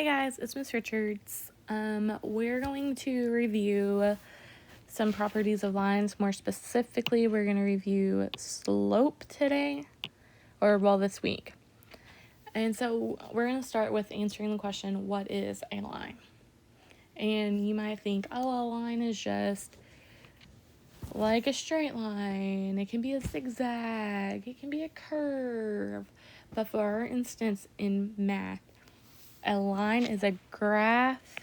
Hey guys, it's Miss Richards. We're going to review some properties of lines. More specifically, we're going to review slope today, this week. And so we're going to start with answering the question, what is a line? And you might think, a line is just like a straight line. It can be a zigzag. It can be a curve. But for our instance in math, a line is a graph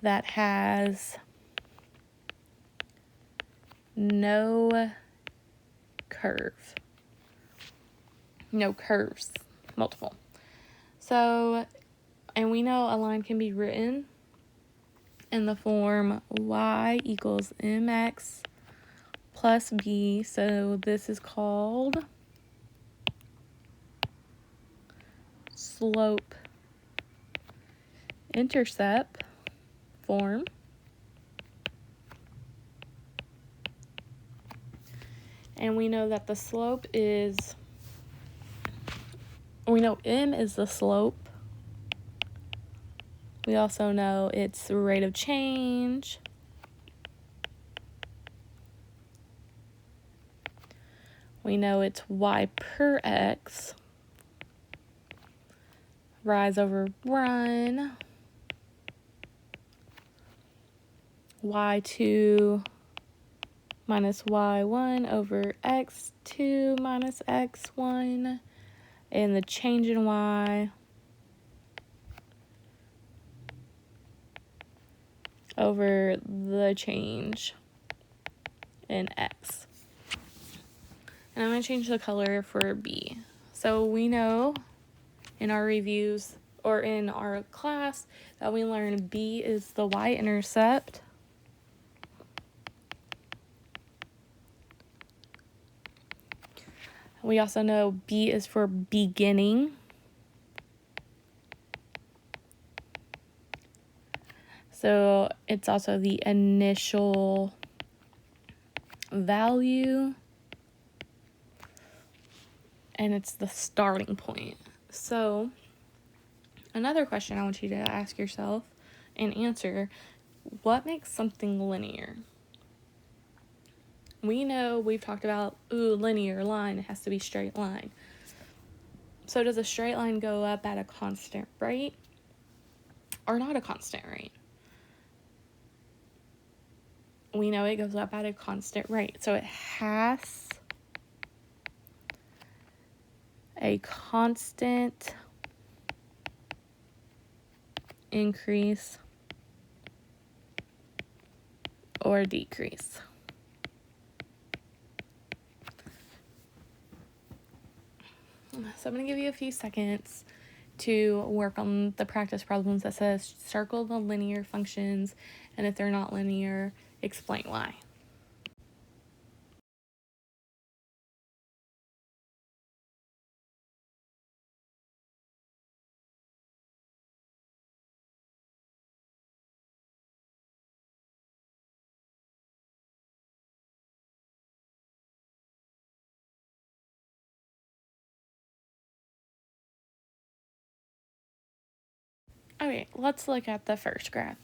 that has no curve. No curves, multiple. So, and we know a line can be written in the form y equals mx plus b. So this is called Slope-Intercept Form. And we know that the slope is, we know m is the slope. We also know it's the rate of change. We know it's y per x. Rise over run. y2 minus y1 over x2 minus x1. And the change in y over the change in x. And I'm going to change the color for B. So we know in our reviews or in our class that we learned B is the y-intercept. We also know B is for beginning. So it's also the initial value. And it's the starting point. So another question I want you to ask yourself and answer, what makes something linear? We know we've talked about, linear line, it has to be straight line. So does a straight line go up at a constant rate or not a constant rate? We know it goes up at a constant rate. So it has a constant increase or decrease. So I'm going to give you a few seconds to work on the practice problems that says circle the linear functions, and if they're not linear, explain why. Okay, let's look at the first graph.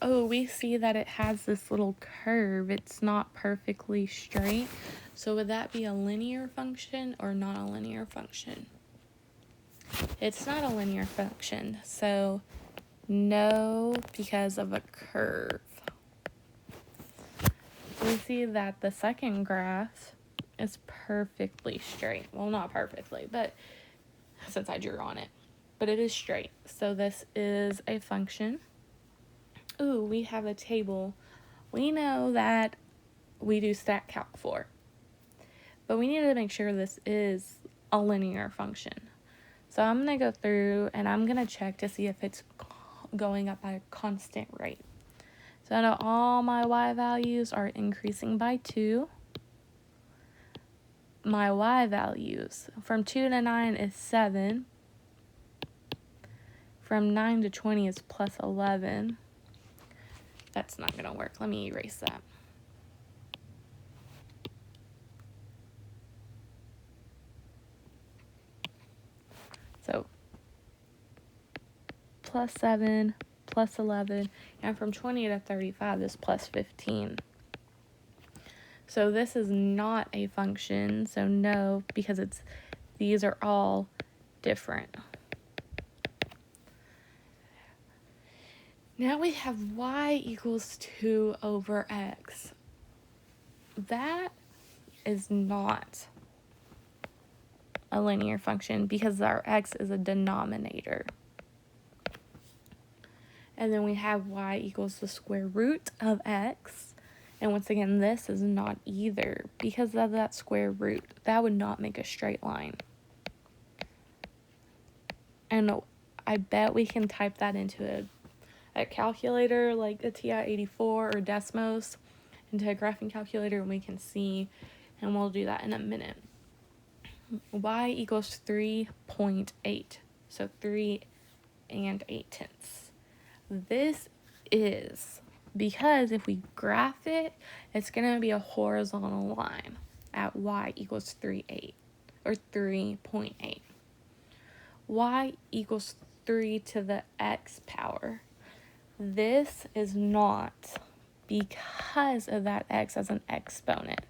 We see that it has this little curve. It's not perfectly straight. So would that be a linear function or not a linear function? It's not a linear function. So no, because of a curve. We see that the second graph is perfectly straight. Well, not perfectly, but since I drew on it. But it is straight. So this is a function. We have a table. We know that we do stat calc for. But we need to make sure this is a linear function. So I'm going to go through and I'm going to check to see if it's going up at a constant rate. So I know all my y values are increasing by 2. My y values from 2 to 9 is 7. From 9 to 20 is plus 11. That's not going to work. Let me erase that. So plus 7, plus 11, and from 20 to 35 is plus 15. So this is not a function, so no, because these are all different. Now we have y equals 2 over x. That is not a linear function because our x is a denominator. And then we have y equals the square root of x. And once again, this is not either because of that square root. That would not make a straight line. And I bet we can type that into a calculator like a TI-84 or Desmos into a graphing calculator, and we can see, and we'll do that in a minute. Y equals 3.8, so 3 and 8/10. This is because if we graph it, it's going to be a horizontal line at y equals 3.8 or 3.8. Y equals 3 to the x power. This is not because of that x as an exponent.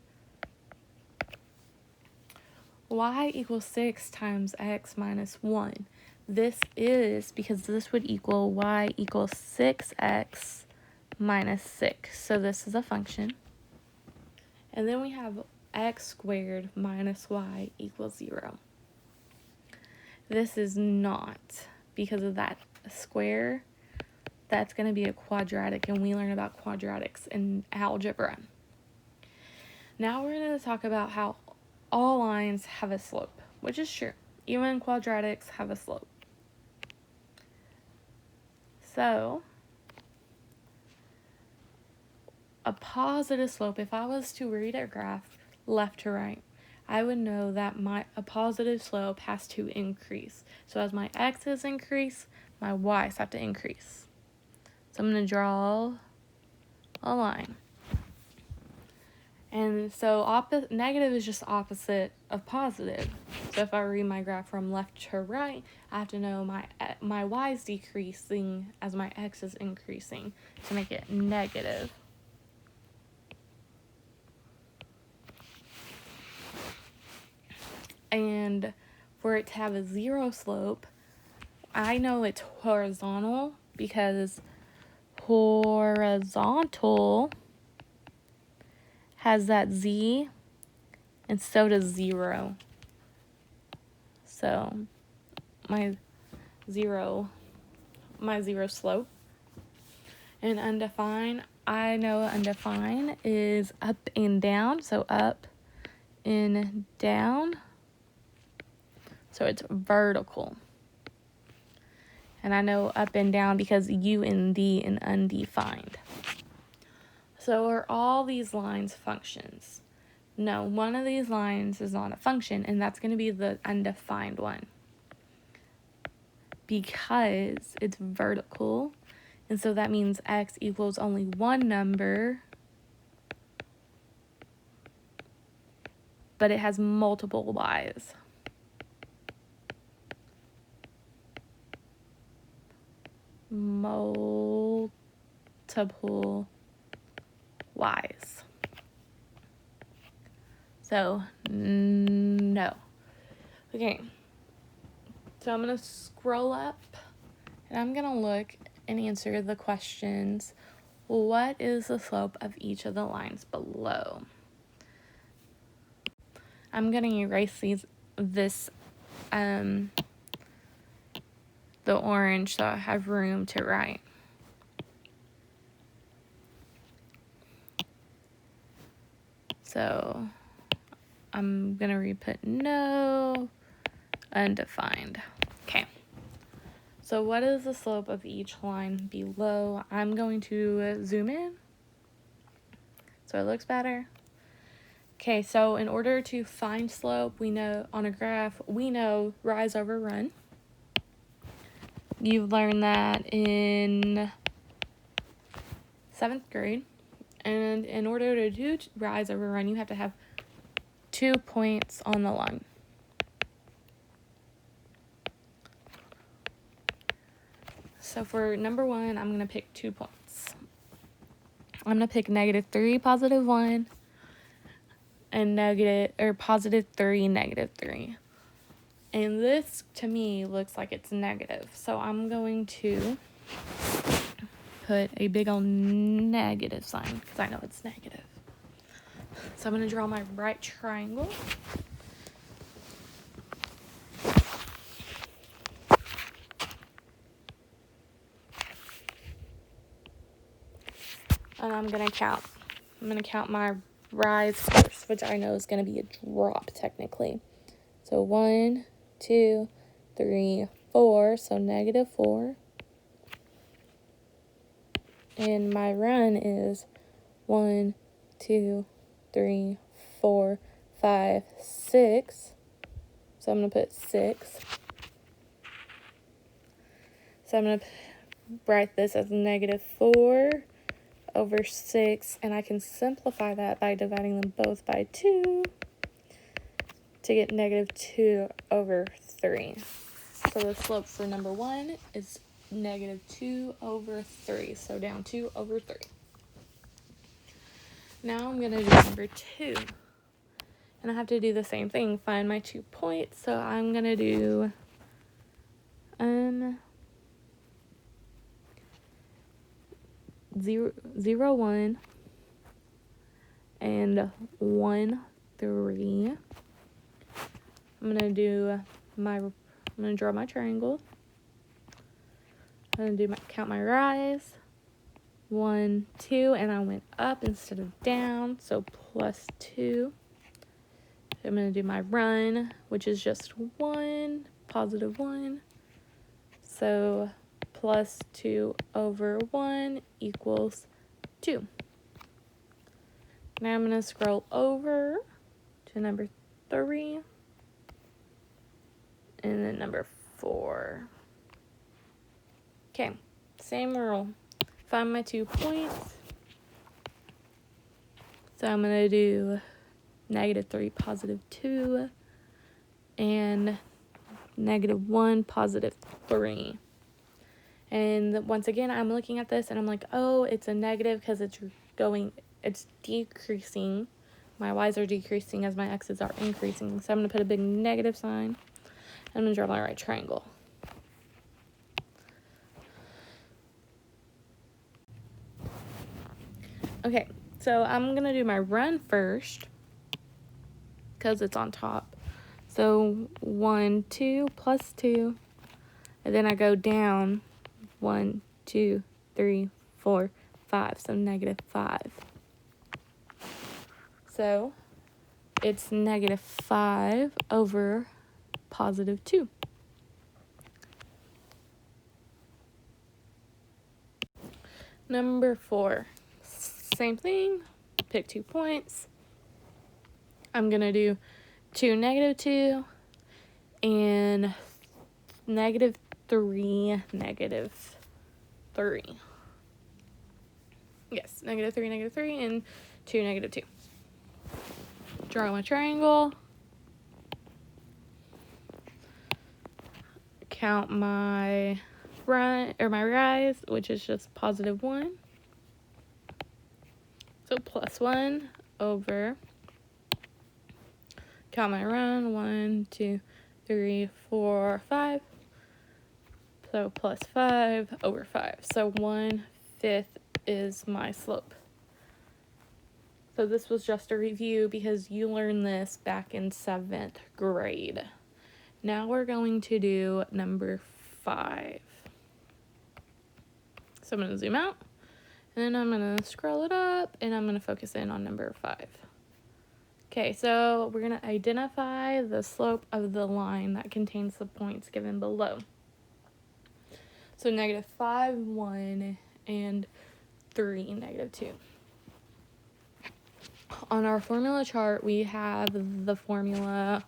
Y equals 6 times x minus 1. This is because this would equal y equals 6x minus 6. So this is a function. And then we have x squared minus y equals 0. This is not because of that square. That's going to be a quadratic, and we learn about quadratics in algebra. Now we're going to talk about how all lines have a slope, which is true. Even quadratics have a slope. So, a positive slope, if I was to read a graph left to right, I would know that a positive slope has to increase. So as my x's increase, my y's have to increase. So I'm going to draw a line. And so negative is just opposite of positive. So if I read my graph from left to right, I have to know my y is decreasing as my x is increasing to make it negative. And for it to have a 0 slope, I know it's horizontal because horizontal has that z, and so does 0. So my zero slope. And undefined, I know undefined is up and down. So up and down. So it's vertical. And I know up and down because U and D and undefined. So are all these lines functions? No, one of these lines is not a function, and that's going to be the undefined one. Because it's vertical, and so that means x equals only one number, but it has multiple y's. Multiple y's. So, no. Okay. So I'm going to scroll up, and I'm going to look and answer the questions. What is the slope of each of the lines below? I'm going to erase the orange so I have room to write. So I'm going to re-put no, undefined. Okay. So what is the slope of each line below? I'm going to zoom in so it looks better. Okay, so in order to find slope, we know on a graph, we know rise over run. You've learned that in 7th grade. And in order to do rise over run, you have to have 2 points on the line. So for number 1, I'm going to pick 2 points. I'm going to pick -3, +1, and +3, -3. And this, to me, looks like it's negative. So I'm going to put a big old negative sign, because I know it's negative. So I'm going to draw my right triangle. And I'm going to count. I'm going to count my rise first, which I know is going to be a drop technically. So 1, 2, 3, 4. So -4. And my run is 1, 2, 3, 4, 5, 6. So I'm going to put 6. So I'm going to write this as -4 over 6, and I can simplify that by dividing them both by 2 to get -2 over 3. So the slope for number 1 is -2 over 3, so down 2 over 3. Now I'm going to do number 2, and I have to do the same thing, find my 2 points. So I'm going to do 0, 1, and 1, 3. I'm going to draw my triangle. I'm going to count my rise. 1, 2, and I went up instead of down, so +2. I'm going to do my run, which is just 1, +1. So +2 over 1 equals 2. Now I'm going to scroll over to number 3 and then number 4. Okay, same rule. Find my 2 points. So I'm going to do -3, +2, and -1, +3. And once again, I'm looking at this and I'm like, oh, it's a negative because it's decreasing. My y's are decreasing as my x's are increasing. So I'm going to put a big negative sign. I'm going to draw my right triangle. Okay, so I'm going to do my run first because it's on top. So 1, 2, +2. And then I go down 1, 2, 3, 4, 5. So -5. So it's -5 over +2. Number 4. Same thing. Pick 2 points. I'm going to do 2, -2, and -3, -3. Yes, -3, -3, and 2, -2. Draw my triangle. Count my run or my rise, which is just +1. So +1 over. Count my run. 1, 2, 3, 4, 5. So +5 over 5. So 1/5 is my slope. So this was just a review because you learned this back in 7th grade. Now we're going to do number 5. So I'm going to zoom out, and then I'm going to scroll it up, and I'm going to focus in on number 5. Okay, so we're going to identify the slope of the line that contains the points given below. So -5, 1, and 3, -2. On our formula chart, we have the formula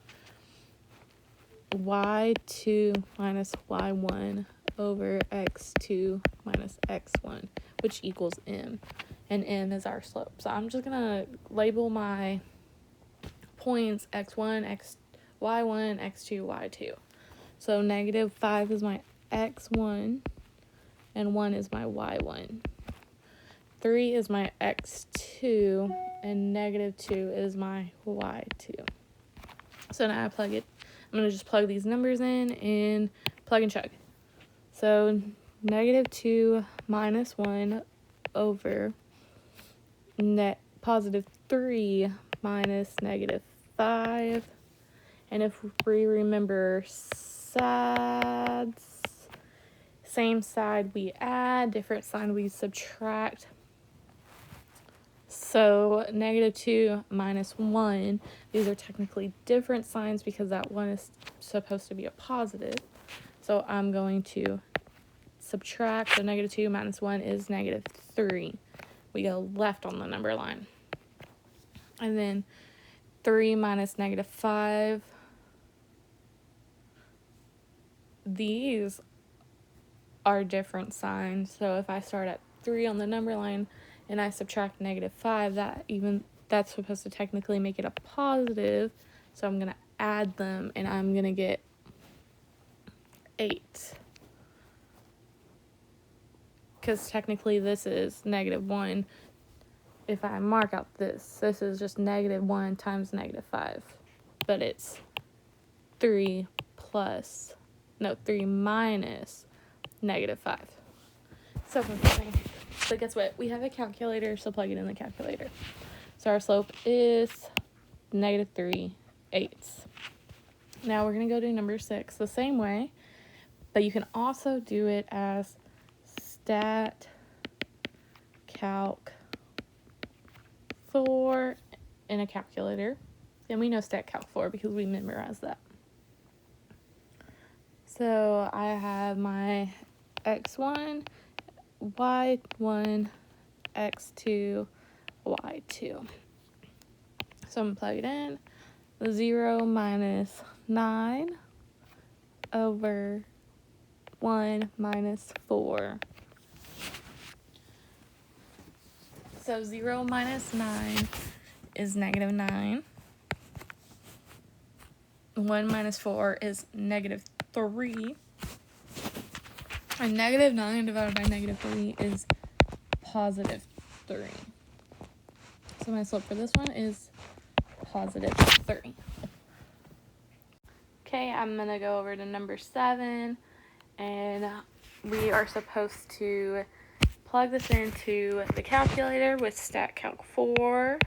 y2 minus y1 over x2 minus x1, which equals m, and m is our slope. So I'm just going to label my points x1, y1, x2, y2. So -5 is my x1, and 1 is my y1. 3 is my x2, and negative 2 is my y2. So now I'm going to just plug these numbers in and plug and chug. So negative 2 minus 1 over positive 3 minus negative 5. And if we remember sides, same side we add, different sign we subtract. So negative 2 minus 1, these are technically different signs because that 1 is supposed to be a positive. So I'm going to subtract. So negative 2 minus 1 is negative 3. We go left on the number line. And then 3 minus negative 5. These are different signs. So if I start at 3 on the number line and I subtract negative 5, that's supposed to technically make it a positive. So I'm going to add them, and I'm going to get 8. Because technically this is negative 1. If I mark out this is just negative 1 times negative 5. But it's 3 minus negative 5. So confusing. But guess what? We have a calculator, so plug it in the calculator. So our slope is negative 3/8. Now we're going to go to number 6 the same way, but you can also do it as stat calc 4 in a calculator. And we know stat calc 4 because we memorized that. So I have my x1, y1, x2, y2. So I'm going to plug it in. 0 minus 9 over 1 minus 4. So 0 minus 9 is negative 9. 1 minus 4 is negative 3. And negative 9 divided by negative 3 is positive 3. So my slope for this one is positive 3. Okay, I'm going to go over to number 7. And we are supposed to plug this into the calculator with stat calc 4.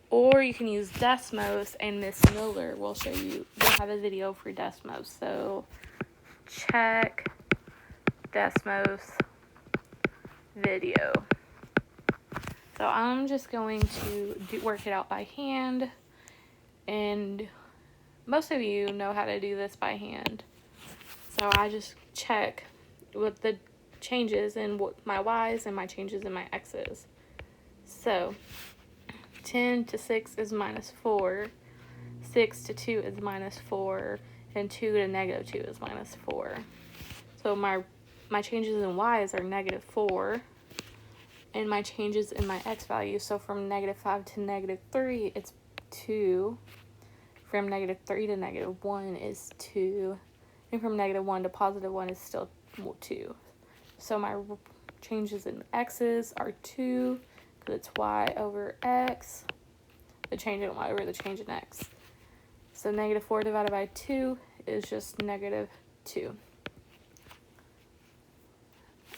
Or you can use Desmos, and Miss Miller will show you. We'll have a video for Desmos. So check Desmos video. So I'm just going to work it out by hand. And most of you know how to do this by hand. So I just check with the changes in my y's and my changes in my x's. So 10 to 6 is minus 4, 6 to 2 is minus 4, and 2 to negative 2 is minus 4. So my changes in y's are negative 4, and my changes in my x value, so from negative 5 to negative 3, it's 2. From negative 3 to negative 1 is 2. And from negative 1 to positive 1 is still 2. So my changes in x's are 2, because it's y over x. The change in y over the change in x. So negative 4 divided by 2 is just negative 2.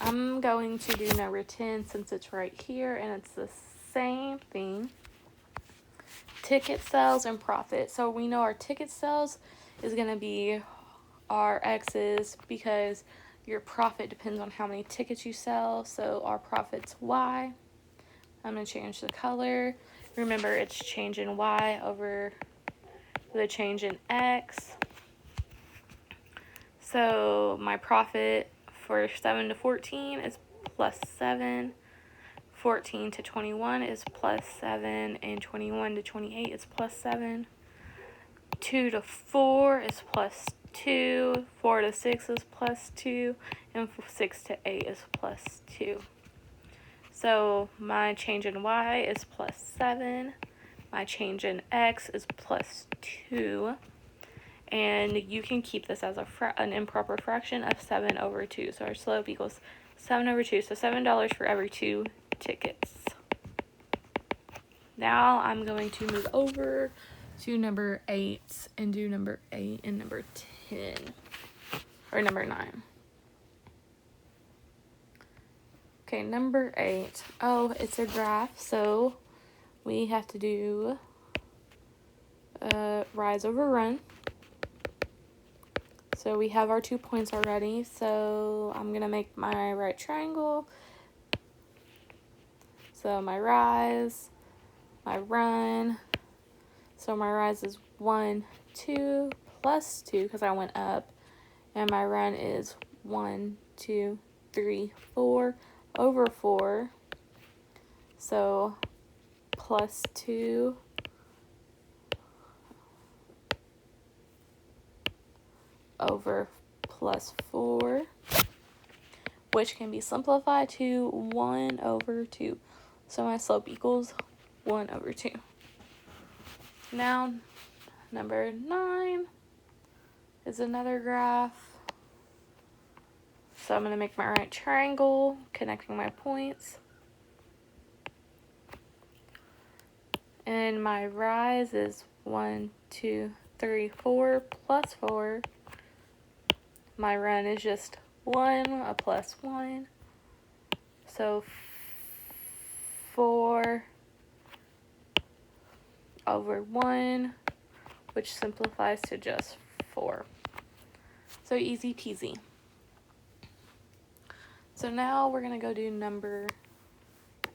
I'm going to do number 10 since it's right here, and it's the same thing. Ticket sales and profit. So we know our ticket sales is going to be our x's because your profit depends on how many tickets you sell. So our profit's y. I'm going to change the color. Remember, it's change in y over the change in x. So my profit for 7 to 14 is plus 7. 14 to 21 is plus 7. And 21 to 28 is plus 7. 2 to 4 is plus 2. 4 to 6 is plus 2. And 6 to 8 is plus 2. So my change in y is plus 7. My change in x is plus 2. And you can keep this as an improper fraction of 7 over 2. So our slope equals 7 over 2. So $7 for every 2 tickets. Now I'm going to move over to number 8 and do number 8 and number 10. Or number 9. Okay, number 8. Oh, it's a graph, so we have to do rise over run. So we have our 2 points already. So I'm going to make my right triangle. So my rise, my run. So my rise is 1, 2, plus 2 because I went up. And my run is 1, 2, 3, 4 over 4. So plus 2 over plus 4, which can be simplified to 1 over 2. So my slope equals 1 over 2. Now, number 9 is another graph. So I'm going to make my right triangle, connecting my points. And my rise is 1, 2, 3, 4 plus 4. My run is just 1, a plus 1. So 4 over 1, which simplifies to just 4. So easy peasy. So now we're going to go do number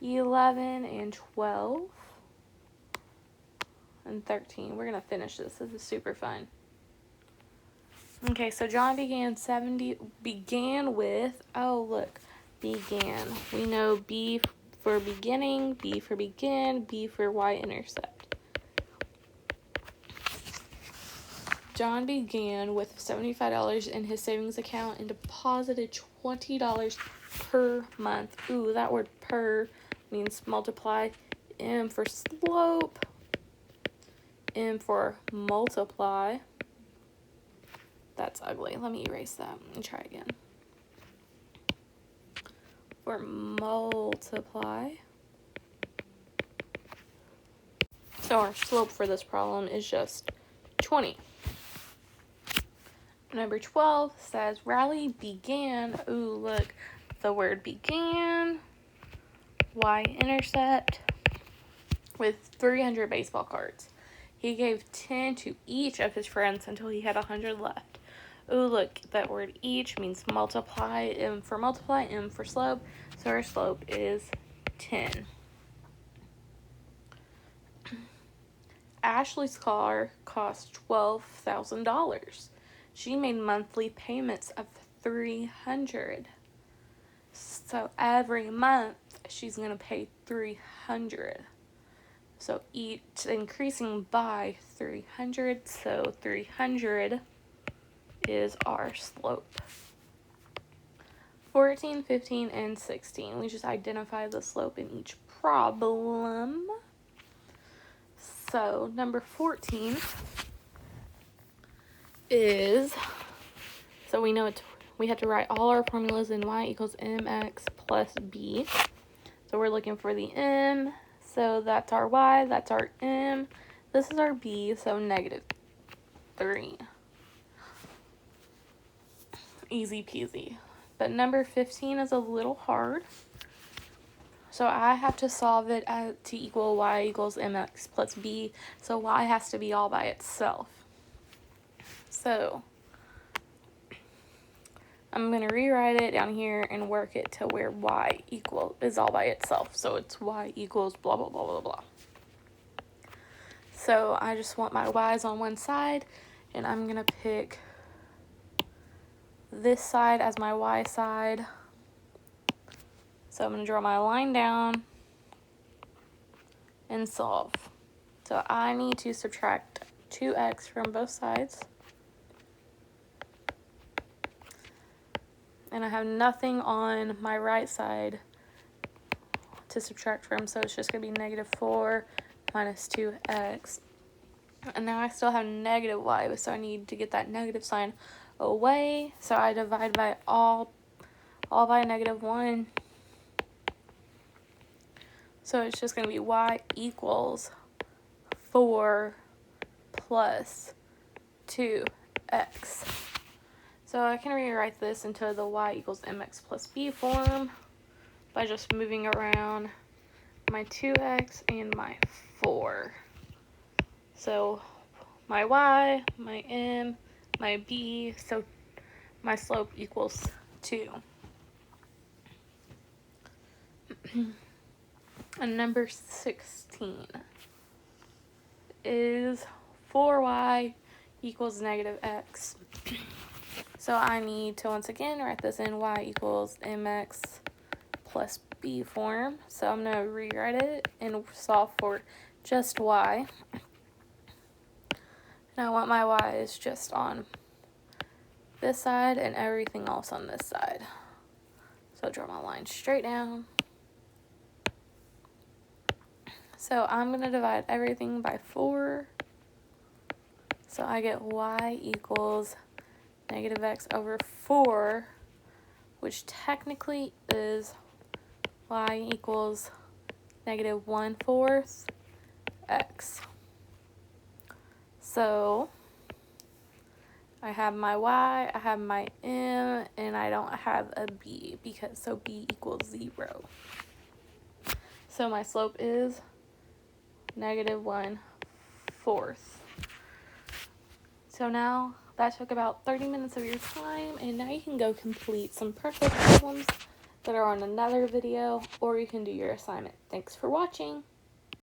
11 and 12 and 13. We're going to finish this. This is super fun. Okay, so John began with, oh, look, began. We know B for beginning, B for begin, B for y-intercept. John began with $75 in his savings account and deposited $20 per month. Ooh, that word per means multiply. M for slope, M for multiply. That's ugly. Let me erase that and try again. For multiply. So our slope for this problem is just 20. Number 12 says Riley began. Ooh, look. The word began. Y-intercept with 300 baseball cards. He gave 10 to each of his friends until he had 100 left. Ooh, look, that word each means multiply. M for multiply, M for slope. So our slope is 10. Ashley's car cost $12,000. She made monthly payments of $300. So every month she's going to pay $300. So each increasing by 300. So 300 is our slope. 14, 15, and 16. We just identify the slope in each problem. So number 14 is, so we know we have to write all our formulas in y equals mx plus b. So we're looking for the m. So that's our y, that's our m. This is our b, so -3. Easy peasy. But number 15 is a little hard. So I have to solve it to equal y equals mx plus b. So y has to be all by itself. So I'm going to rewrite it down here and work it to where y is all by itself. So it's y equals blah, blah, blah, blah, blah. So I just want my y's on one side, and I'm going to pick this side as my y side. So I'm going to draw my line down and solve. So I need to subtract 2x from both sides. And I have nothing on my right side to subtract from, so it's just going to be -4 minus 2x. And now I still have negative y, so I need to get that negative sign away. So I divide by all by -1. So it's just going to be y equals 4 plus 2x. So I can rewrite this into the y equals mx plus b form by just moving around my 2x and my 4. So my y, my m, my b, so my slope equals 2. And number 16 is 4y equals -x. So I need to once again write this in y equals mx plus b form. So I'm going to rewrite it and solve for just y. And I want my y is just on this side and everything else on this side. So draw my line straight down. So I'm going to divide everything by 4. So I get y equals -x over 4, which technically is y equals -1/4 x. So I have my y, I have my m, and I don't have a b, because so b equals 0. So my slope is -1/4. So now that took about 30 minutes of your time, and now you can go complete some perfect problems that are on another video, or you can do your assignment. Thanks for watching.